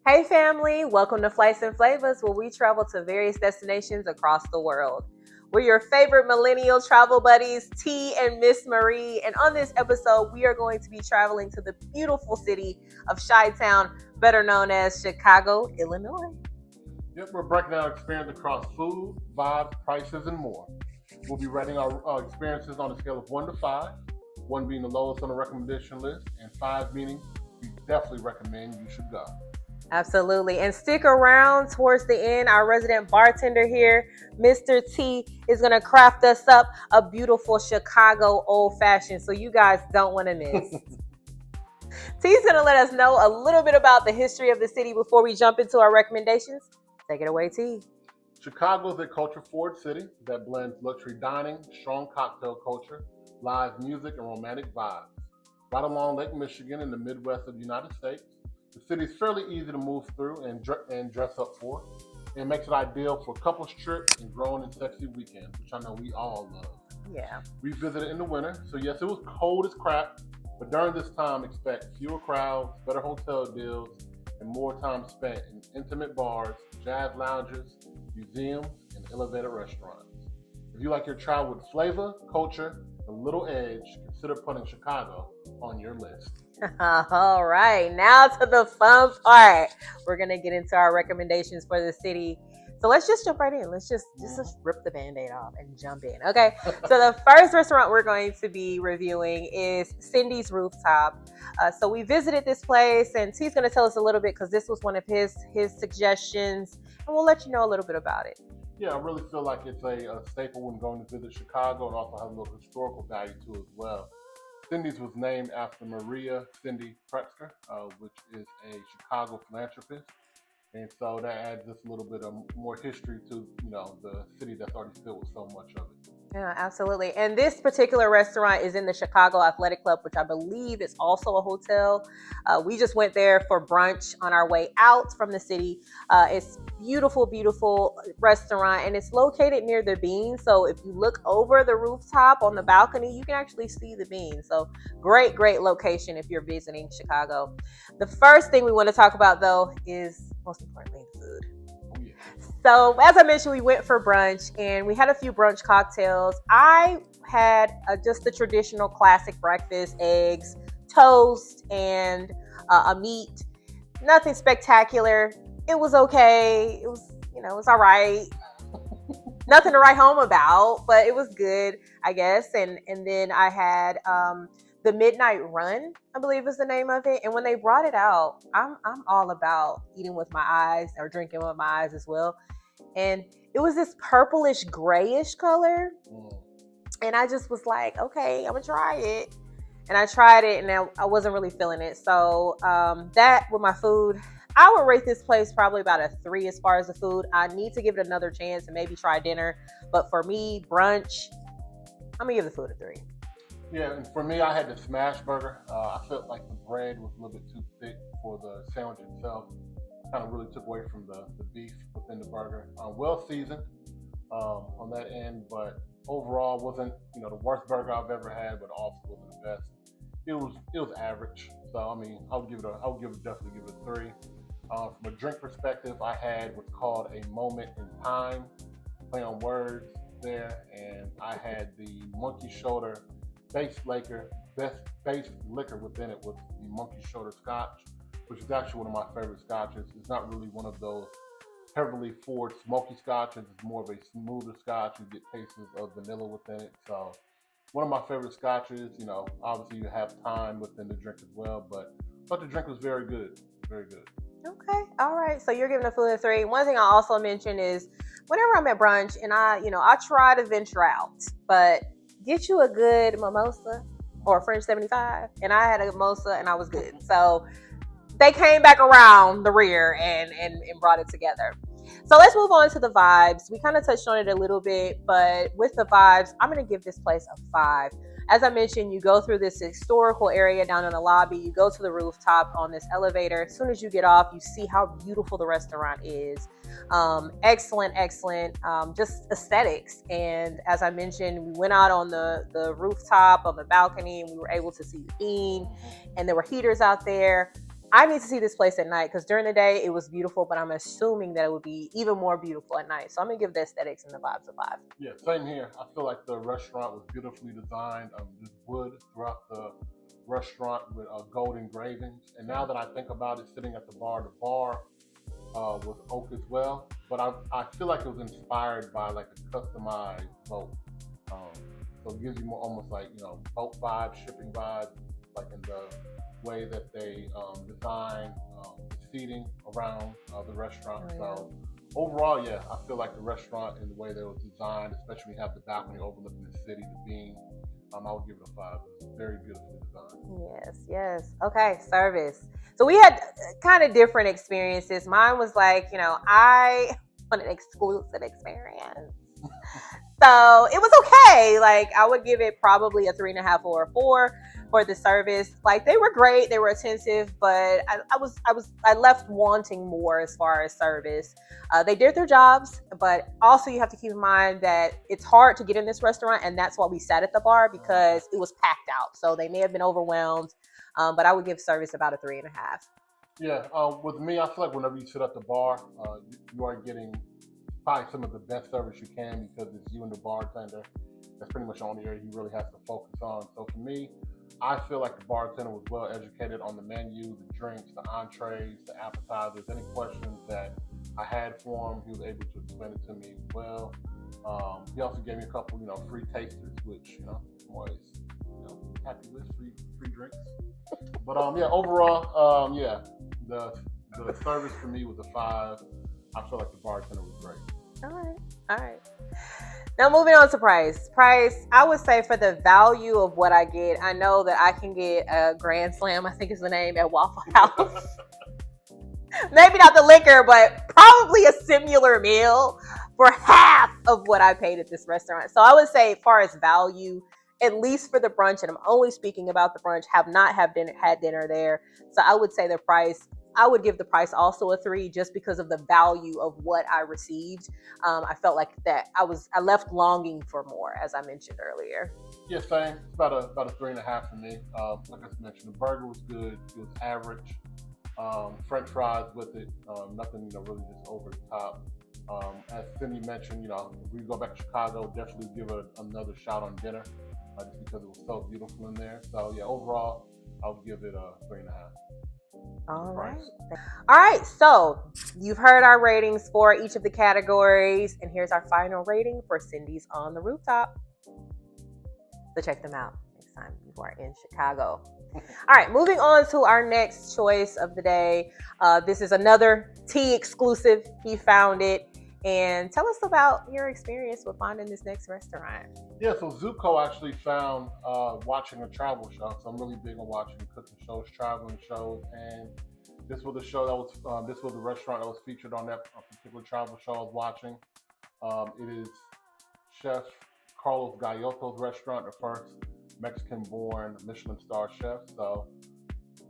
Hey family, welcome to Flights and Flavors, where we travel to various destinations across the world. We're your favorite millennial travel buddies, T and Miss Marie, and on this episode, we are going to be traveling to the beautiful city of Chi-Town, better known as Chicago, Illinois. Yep, we're breaking down experience across food, vibes, prices, and more. We'll be rating our experiences on a scale of 1 to 5, 1 being the lowest on the recommendation list, and 5 meaning we definitely recommend you should go. Absolutely. And stick around towards the end. Our resident bartender here, Mr. T, is going to craft us up a beautiful Chicago old fashioned. So you guys don't want to miss. T's going to let us know a little bit about the history of the city before we jump into our recommendations. Take it away, T. Chicago is a culture-forward city that blends luxury dining, strong cocktail culture, live music, and romantic vibes. Right along Lake Michigan in the Midwest of the United States, the city is fairly easy to move through and dress up for. It makes it ideal for couples trips and grown and sexy weekends, which I know we all love. Yeah. We visited in the winter, so yes, it was cold as crap, but during this time, expect fewer crowds, better hotel deals, and more time spent in intimate bars, jazz lounges, museums, and elevated restaurants. If you like your travel with flavor, culture, and a little edge, consider putting Chicago on your list. All right, now to the fun part. We're going to get into our recommendations for the city. So let's just jump right in. Let's just rip the Band-Aid off and jump in. Okay, so the first restaurant we're going to be reviewing is Cindy's Rooftop. So we visited this place, and T's going to tell us a little bit because this was one of his suggestions, and we'll let you know a little bit about it. Yeah, I really feel like it's a staple when going to visit Chicago, and also has a little historical value to it as well. Cindy's was named after Maria Cindy Pritzker, which is a Chicago philanthropist. And so that adds just a little bit of more history to, the city that's already filled with so much of it. Yeah, absolutely. And this particular restaurant is in the Chicago Athletic Club, which I believe is also a hotel. We just went there for brunch on our way out from the city. It's beautiful, beautiful restaurant, and it's located near the Bean. So if you look over the rooftop on the balcony, you can actually see the Bean. So great, great location if you're visiting Chicago. The first thing we want to talk about, though, is most importantly, the food. So as I mentioned, we went for brunch and we had a few brunch cocktails. I had just the traditional classic breakfast, eggs, toast, and a meat. Nothing spectacular. It was okay. It was all right. Nothing to write home about, but it was good, I guess. And then I had the Midnight Run, I believe is the name of it. And when they brought it out, I'm all about eating with my eyes or drinking with my eyes as well. And it was this purplish grayish color. And I just was like, okay, I'm gonna try it. And I tried it and I wasn't really feeling it. So that with my food, I would rate this place probably about a 3 as far as the food. I need to give it another chance and maybe try dinner. But for me, brunch, I'm gonna give the food a 3. Yeah, and for me, I had the smash burger. I felt like the bread was a little bit too thick for the sandwich itself. Kind of really took away from the beef within the burger. Well seasoned on that end, but overall wasn't the worst burger I've ever had, but also wasn't the best. It was average. So I mean, I would definitely give it a 3. From a drink perspective, I had what's called a moment in time, play on words there, and I had the Monkey Shoulder base liquor within it with the Monkey Shoulder Scotch, which is actually one of my favorite scotches. It's not really one of those heavily forward smoky scotches. It's more of a smoother scotch. You get tastes of vanilla within it. So one of my favorite scotches. Obviously you have time within the drink as well, but the drink was very good. Very good. Okay. All right. So you're giving the food a 3. One thing I also mentioned is whenever I'm at brunch and I try to venture out, but get you a good mimosa or French 75. And I had a mimosa and I was good. So they came back around the rear and brought it together. So let's move on to the vibes. We kind of touched on it a little bit, but with the vibes, I'm going to give this place a 5. As I mentioned, you go through this historical area down in the lobby. You go to the rooftop on this elevator. As soon as you get off, you see how beautiful the restaurant is. Excellent, just aesthetics. And as I mentioned, we went out on the rooftop, on the balcony, and we were able to see the Bean. And there were heaters out there. I need to see this place at night because during the day it was beautiful, but I'm assuming that it would be even more beautiful at night. So I'm gonna give the aesthetics and the vibes a 5. Yeah, same here. I feel like the restaurant was beautifully designed. There's wood throughout the restaurant with gold engravings. And now that I think about it, sitting at the bar was oak as well. But I feel like it was inspired by like a customized boat. Um, so it gives you more almost like, boat vibes, shipping vibes, like in the way that they design the seating around the restaurant. Oh, yeah. So overall, yeah, I feel like the restaurant and the way that it was designed, especially when you have the balcony overlooking the city, the beam, I would give it a 5. It was very beautifully designed. Yes, yes. Okay, service. So we had kind of different experiences. Mine was like, I want an exclusive experience. So it was okay. Like I would give it probably a 3.5 or a 4 for the service. Like they were great, they were attentive, but I left wanting more as far as service. They did their jobs, but also you have to keep in mind that it's hard to get in this restaurant, and that's why we sat at the bar because it was packed out. So they may have been overwhelmed, but I would give service about a 3.5. Yeah, with me, I feel like whenever you sit at the bar, you are getting probably some of the best service you can because it's you and the bartender. That's pretty much the only area he really has to focus on. So for me, I feel like the bartender was well educated on the menu, the drinks, the entrees, the appetizers, any questions that I had for him, he was able to explain it to me well. He also gave me a couple, free tasters, which, I'm always, happy with free drinks. But yeah, overall, yeah, the service for me was a 5. I feel like the bartender was great. All right. Now moving on to price. Price, I would say for the value of what I get, I know that I can get a Grand Slam, I think is the name, at Waffle House. Maybe not the liquor, but probably a similar meal for half of what I paid at this restaurant. So I would say as far as value, at least for the brunch, and I'm only speaking about the brunch, have not had dinner there. So I would say the price, I would give the price also a 3 just because of the value of what I received. I felt like that I left longing for more, as I mentioned earlier. Yeah, same. It's about a 3.5 for me. Like I mentioned, the burger was good. It was average. French fries with it, nothing really just over the top. As Cindy mentioned, if we go back to Chicago, definitely give it another shot on dinner, just because it was so beautiful in there. So yeah, overall, I'll give it a 3.5. All right. So you've heard our ratings for each of the categories, and here's our final rating for Cindy's on the Rooftop. So check them out next time you are in Chicago. All right, moving on to our next choice of the day. This is another tea exclusive. He found it. And tell us about your experience with finding this next restaurant. Yeah, so Tzuco actually found watching a travel show. So I'm really big on watching cooking shows, traveling shows, and this was the show that was this was the restaurant that was featured on that particular travel show I was watching. It is Chef Carlos Galloto's restaurant, the first Mexican-born Michelin star chef. So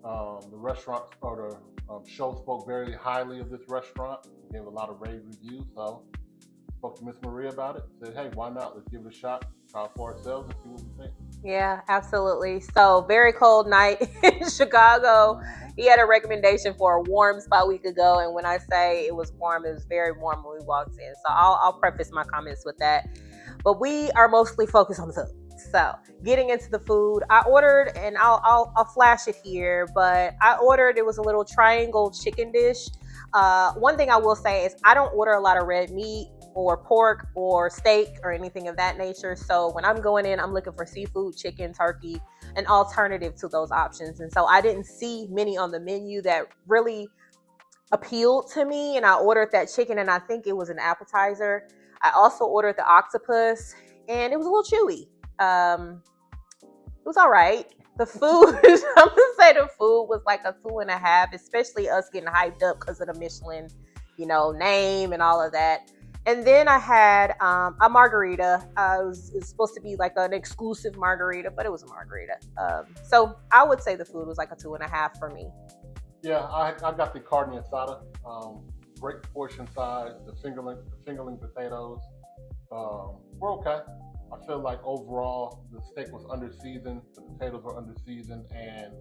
the restaurant or the show spoke very highly of this restaurant, gave a lot of rave reviews. So I spoke to Miss Maria about it, said, hey, why not? Let's give it a shot, try it for ourselves and see what we think. Yeah, absolutely. So very cold night in Chicago. He had a recommendation for a warm spot we could go. And when I say it was warm, it was very warm when we walked in. So I'll preface my comments with that. But we are mostly focused on the food. So getting into the food, I ordered, and I'll flash it here, but I ordered, it was a little triangle chicken dish. One thing I will say is I don't order a lot of red meat or pork or steak or anything of that nature. So when I'm going in, I'm looking for seafood, chicken, turkey, an alternative to those options. And so I didn't see many on the menu that really appealed to me. And I ordered that chicken, and I think it was an appetizer. I also ordered the octopus, and it was a little chewy. It was all right. The food, I'm gonna say the food was like a 2.5, especially us getting hyped up because of the Michelin, name and all of that. And then I had a margarita. It was supposed to be like an exclusive margarita, but it was a margarita. So I would say the food was like a 2.5 for me. Yeah, I got the carne asada. Great portion size. The fingerling potatoes were okay. I feel like overall the steak was under seasoned, the potatoes were under seasoned, and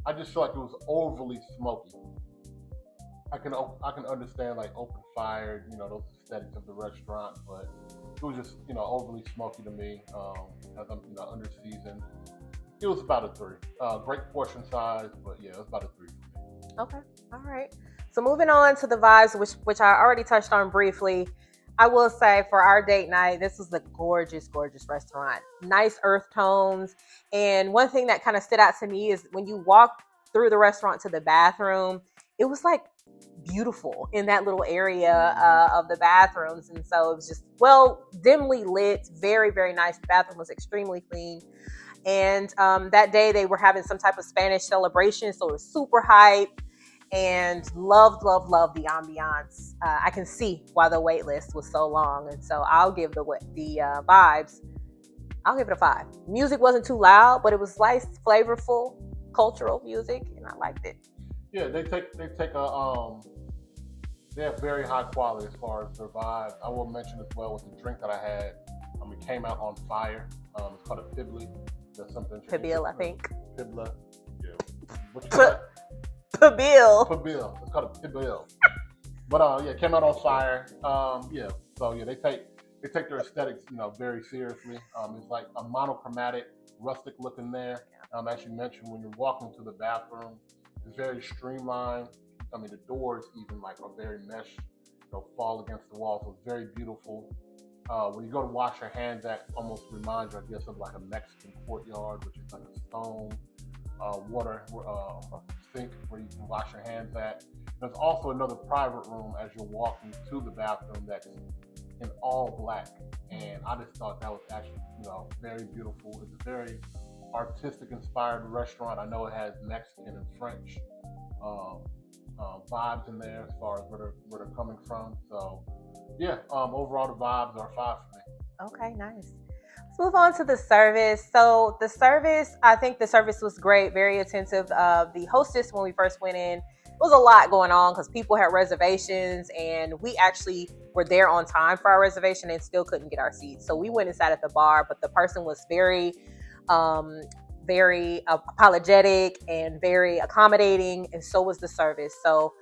I just feel like it was overly smoky. I can understand like open fire, those aesthetics of the restaurant, but it was just overly smoky to me. As I'm under seasoned. It was about a three. Great portion size, but yeah, it was about a three for me. Okay. All right. So moving on to the vibes, which I already touched on briefly. I will say for our date night, this was a gorgeous, gorgeous restaurant. Nice earth tones. And one thing that kind of stood out to me is when you walk through the restaurant to the bathroom, it was like beautiful in that little area of the bathrooms. And so it was just well dimly lit, very, very nice. The bathroom was extremely clean. And that day they were having some type of Spanish celebration. So it was super hype and loved, loved, loved the ambiance. I can see why the wait list was so long. And so I'll give the vibes, I'll give it a 5. Music wasn't too loud, but it was nice, flavorful, cultural music, and I liked it. Yeah, they have very high quality as far as their vibe. I will mention as well with the drink that I had. It came out on fire. It's called a Pibli. That's something. Pibil, I think. Pibla. Yeah. What you call it? Pibil. Pibil. It's called a Pibil. But yeah, it came out on fire. Yeah. So yeah, they take their aesthetics, very seriously. It's like a monochromatic, rustic look in there. As you mentioned, when you're walking to the bathroom, it's very streamlined. The doors even like are very mesh, fall against the wall, so it's very beautiful. When you go to wash your hands, that almost reminds you, I guess, of like a Mexican courtyard, which is like a stone water sink where you can wash your hands at. There's also another private room as you're walking to the bathroom that's in all black, and I just thought that was actually, very beautiful. It's a very artistic inspired restaurant. I know it has Mexican and French vibes in there as far as where they're coming from. So yeah, overall the vibes are 5 for me. Okay, nice. Let's move on to the service. So the service, I think the service was great, very attentive. The hostess, when we first went in, it was a lot going on because people had reservations, and we actually were there on time for our reservation and still couldn't get our seats. So we went and sat at the bar, but the person was very very apologetic and very accommodating, and so was the service. So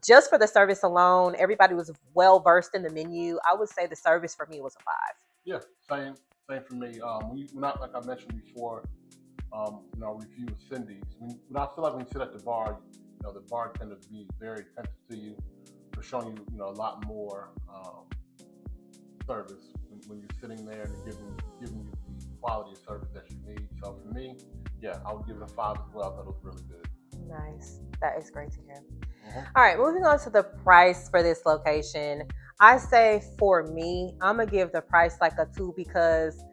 just for the service alone, everybody was well versed in the menu. I would say the service for me was a 5. Yeah, same for me. We're not, like I mentioned before, in our review of Cindy's. When I feel like when you sit at the bar, the bartenders be very attentive to you, for showing you, a lot more service when you're sitting there and giving you the quality of service that you need. So for me, yeah, I would give it a 5 as well. I thought it was really good. Nice. That is great to hear. All right, moving on to the price for this location. I say for me, I'm going to give the price like a 2 because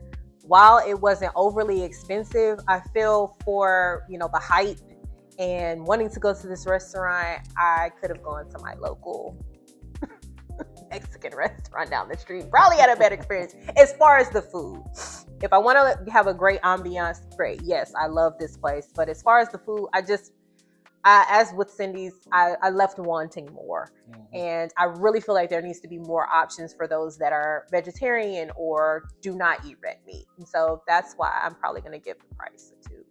while it wasn't overly expensive, I feel for, the hype and wanting to go to this restaurant, I could have gone to my local Mexican restaurant down the street. Probably had a better experience as far as the food. If I want to have a great ambiance, great. Yes, I love this place. But as far as the food, as with Cindy's, I left wanting more. And I really feel like there needs to be more options for those that are vegetarian or do not eat red meat. And so that's why I'm probably going to give the price a 2.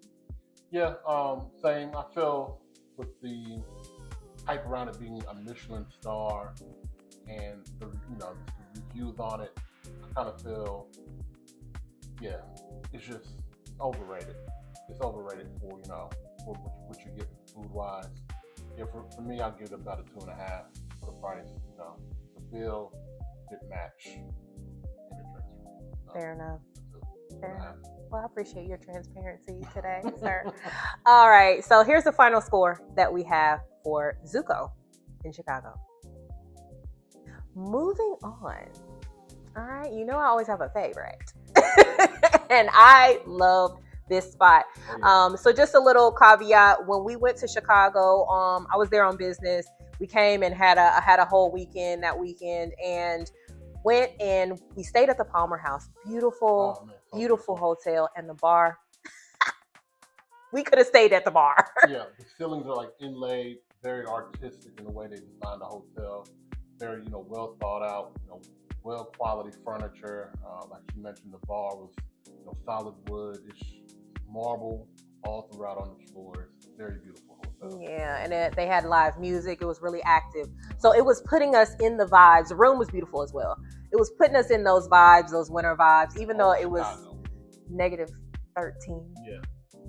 Yeah, same. I feel with the hype around it being a Michelin star and the reviews on it, I kind of feel, yeah, it's just overrated. It's overrated for for what you get food wise. Yeah, for me, I'll give it about a 2.5 for the price. The bill didn't match in the drinks. Fair enough. Fair enough. Well, I appreciate your transparency today, sir. enough. All right. So here's the final score that we have for Tzuco in Chicago. Moving on. All right. I always have a favorite. And I loved this spot. So just a little caveat. When we went to Chicago, I was there on business. We came and had a whole weekend that weekend, and went and we stayed at the Palmer House. Beautiful, beautiful hotel, and the bar. We could have stayed at the bar. Yeah, the ceilings are like inlaid, very artistic in the way they designed the hotel. Very, well thought out, well quality furniture. Like you mentioned, the bar was, solid wood. It's marble all throughout on the floors. very beautiful hotel. Yeah, and they had live music. It was really active. So it was putting us in the vibes. The room was beautiful as well. It was putting us in those vibes, those winter vibes, even though it was negative 13. Yeah.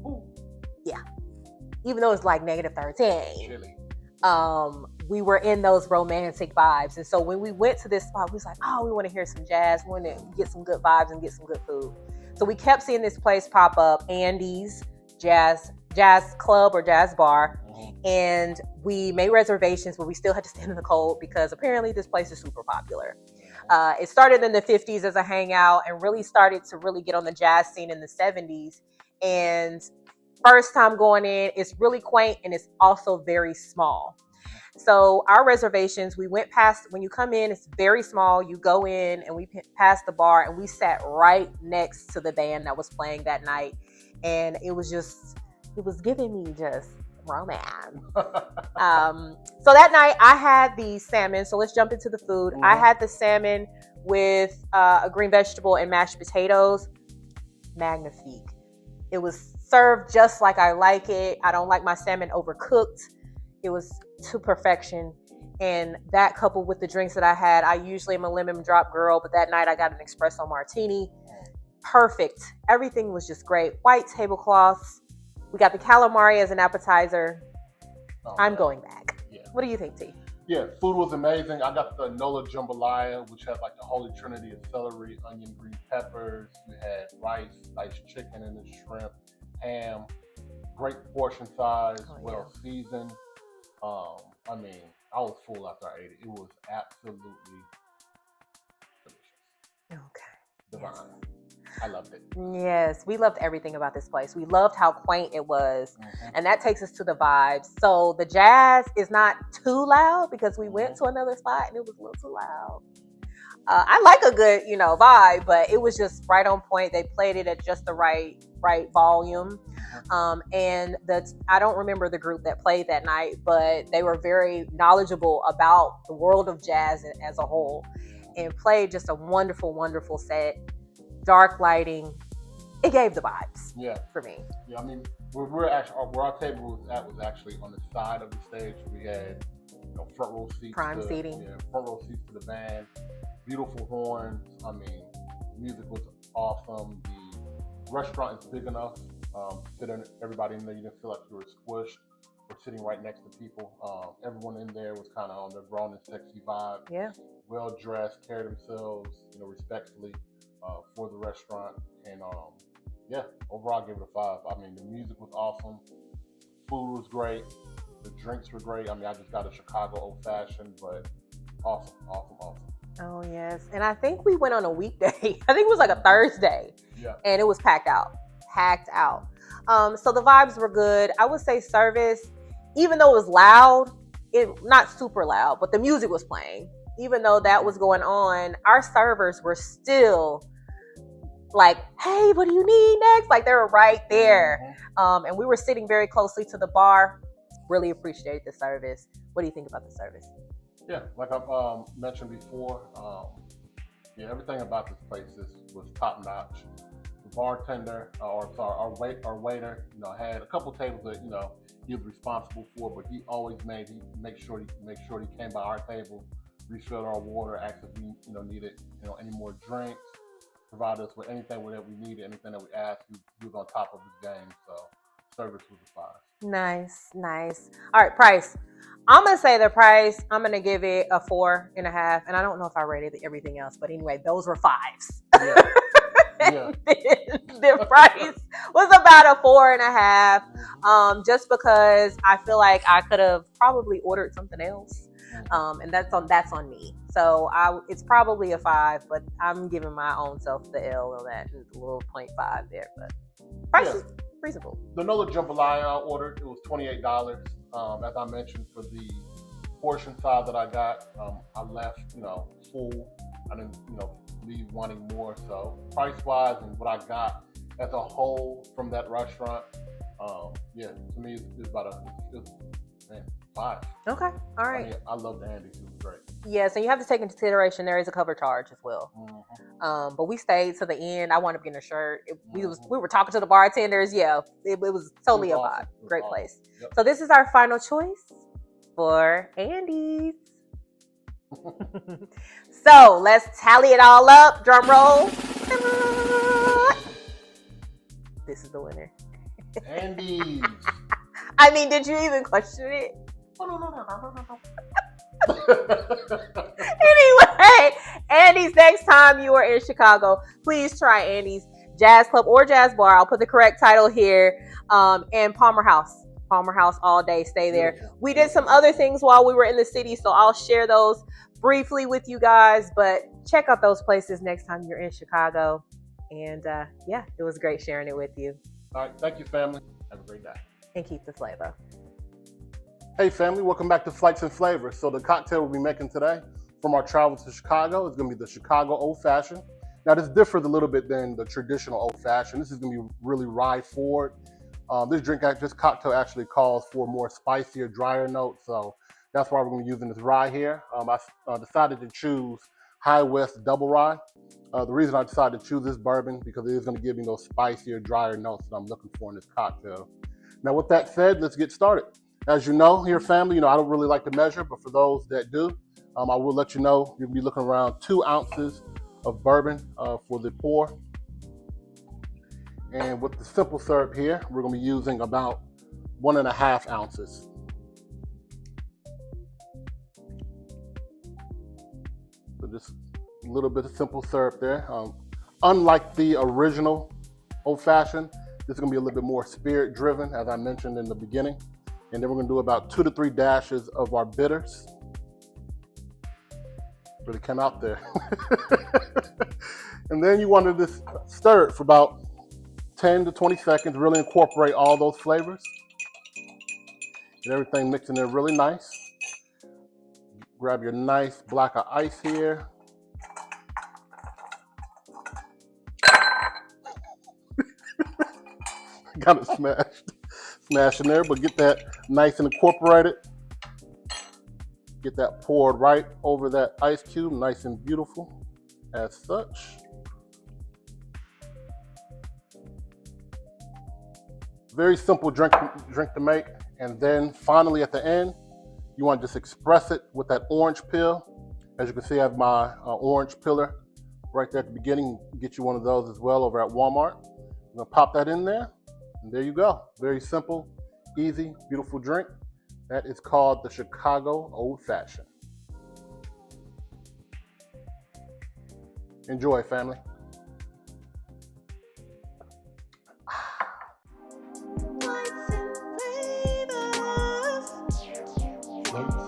Ooh. Yeah. Even though it's like negative 13. Chilly. We were in those romantic vibes. And so when we went to this spot, we was like, oh, we want to hear some jazz. We want to get some good vibes and get some good food. So we kept seeing this place pop up, Andy's Jazz Club or Jazz Bar. And we made reservations, but we still had to stand in the cold because apparently this place is super popular. It started in the 50s as a hangout and really started to really get on the jazz scene in the 70s. And first time going in, it's really quaint and it's also very small. So our reservations, we went past, when you come in, it's very small. You go in and we passed the bar and we sat right next to the band that was playing that night. And it was giving me just romance. So that night I had the salmon. So let's jump into the food. I had the salmon with a green vegetable and mashed potatoes. Magnifique. It was served just like I like it. I don't like my salmon overcooked. It was to perfection. And that coupled with the drinks that I had, I usually am a lemon drop girl, but that night I got an espresso martini. Perfect. Everything was just great. White tablecloths. We got the calamari as an appetizer. I'm going back. Yeah. What do you think, T? Yeah, food was amazing. I got the Nola jambalaya, which had like the holy trinity of celery, onion, green peppers. You had rice, diced chicken, and the shrimp, ham. Great portion size, well seasoned. I mean, I was full after I ate it. It was absolutely delicious. Okay. Divine. Yes. I loved it. Yes, we loved everything about this place. We loved how quaint it was. And that takes us to the vibes. So the jazz is not too loud because we went to another spot and it was a little too loud. I like a good, vibe, but it was just right on point. They played it at just the right volume. And I don't remember the group that played that night, but they were very knowledgeable about the world of jazz as a whole and played just a wonderful, wonderful set. Dark lighting, it gave the vibes. Yeah, for me. Yeah, I mean, where our table was at was actually on the side of the stage. We had front row seats, prime seating. Yeah, front row seats to the band. Beautiful horns. I mean, music was awesome. The restaurant is big enough to fit everybody in there. You didn't feel like you were squished or sitting right next to people. Everyone in there was kind of on their grown and sexy vibe. Yeah. Well dressed, carried themselves, respectfully. For the restaurant, and overall I give it a 5. I mean, the music was awesome, food was great, the drinks were great. I mean, I just got a Chicago old fashioned, but awesome. Oh yes, and I think we went on a weekday. I think it was like a Thursday. Yeah, and it was packed out. So the vibes were good. I would say service, even though it was loud, not super loud, but the music was playing. Even though that was going on, our servers were still like, hey, what do you need next? Like they were right there. And we were sitting very closely to the bar. Really appreciate the service. What do you think about the service? Yeah, like I've mentioned before, everything about this place was top notch. The bartender, our waiter, had a couple tables that he was responsible for, but he always make sure he came by our table, refilled our water, asked if we needed any more drinks, provided us with anything that we needed, anything that we asked. He was on top of his game, so service was a 5. Nice. All right, price. I'm gonna say the price. I'm gonna give it a 4.5, and I don't know if I rated everything else, but anyway, those were 5s. Yeah. Yeah. The price was about a 4.5, just because I feel like I could have probably ordered something else. And that's on me. So it's probably a 5, but I'm giving my own self the L on that, a little 0.5 there. But price is reasonable. The Nola jambalaya I ordered, it was $28. As I mentioned, for the portion size that I got, I left full. I didn't leave wanting more. So price wise and what I got as a whole from that restaurant, to me it's about a 5. Okay, all right. I loved Andy. He was great. Yes, and you have to take into consideration there is a cover charge as well. But we stayed to the end. I wound up getting a shirt. We were talking to the bartenders. Yeah, it was totally a vibe. Great place. Yep. So this is our final choice for Andy's. So let's tally it all up. Drum roll. This is the winner. Andy's. I mean, did you even question it? Anyway, Andy's, next time you are in Chicago, please try Andy's Jazz Club or Jazz Bar. I'll put the correct title here. And Palmer House all day. Stay there. We did some other things while we were in the city, so I'll share those briefly with you guys. But check out those places next time you're in Chicago. And yeah, it was great sharing it with you. All right, thank you, family. Have a great day. And keep the flavor. Hey family, welcome back to Flights and Flavors. So the cocktail we'll be making today from our travel to Chicago is going to be the Chicago Old Fashioned. Now this differs a little bit than the traditional Old Fashioned. This is going to be really rye forward. This cocktail actually calls for more spicier, drier notes. So that's why we're going to be using this rye here. I decided to choose High West Double Rye. The reason I decided to choose this bourbon because it is going to give me those spicier, drier notes that I'm looking for in this cocktail. Now with that said, let's get started. As you know, here, family, I don't really like to measure, but for those that do, I will let you know you'll be looking around 2 ounces of bourbon for the pour. And with the simple syrup here, we're going to be using about 1.5 ounces. So just a little bit of simple syrup there. Unlike the original Old Fashioned, this is going to be a little bit more spirit driven, as I mentioned in the beginning. And then we're going to do about 2 to 3 dashes of our bitters. Really came out there. And then you want to just stir it for about 10 to 20 seconds, really incorporate all those flavors. Get everything mixed in there really nice. Grab your nice block of ice here. Got it smashed in there, but get that nice and incorporated. Get that poured right over that ice cube, nice and beautiful as such. Very simple drink to make. And then finally at the end, you want to just express it with that orange peel. As you can see, I have my orange pillar right there at the beginning. Get you one of those as well over at Walmart. I'm gonna pop that in there. And there you go. Very simple, easy, beautiful drink. That is called the Chicago Old Fashioned. Enjoy, family. Flights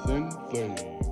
and Flavors.